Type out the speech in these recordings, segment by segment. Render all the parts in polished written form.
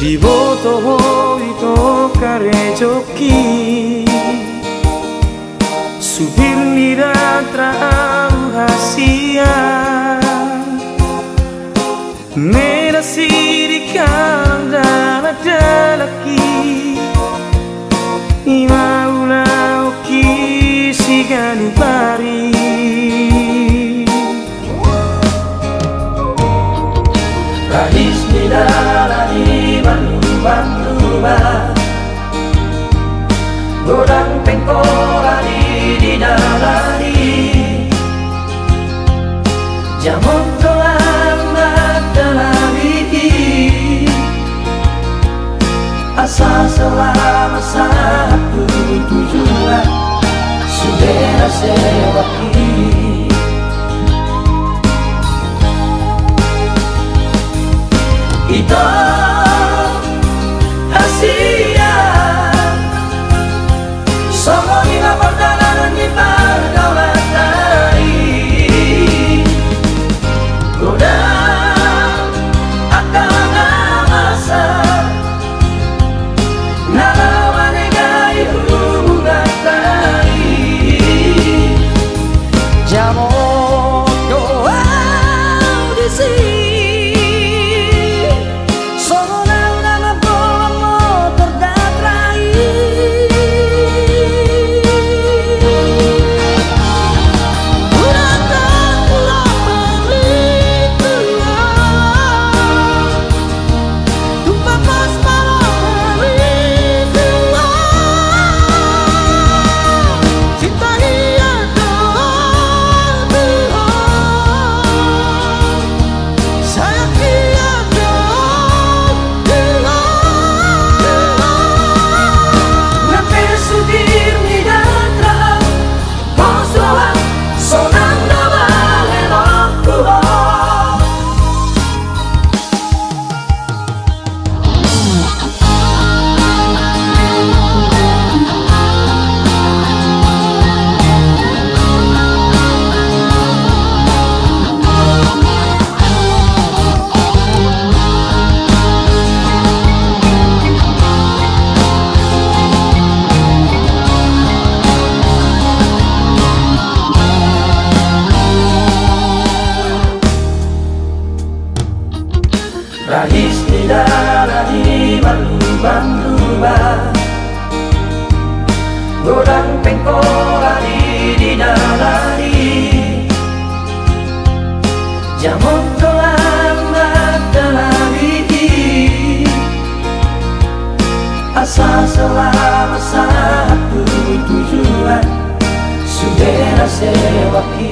Divoto tocar joki subir nira rahasia merasi di kandang ada lagi imaula oki sigani pari Rahis nidalani bandu-banduba Godang pengkolani di dalari Jamon doang magdalari Asa selama satu tujuan Sudah sewaki Ito Asia Semua ina perjalanan di pergaulan dari Godang akan masa Nalawan negai hubungan dari Jamon doa di sini Rahis nidalani bandu-banduba Godang pengkolani di dalari Jamon doang magdalari Asa selama satu tujuan Sudah sewaki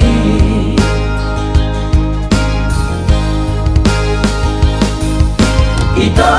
Ito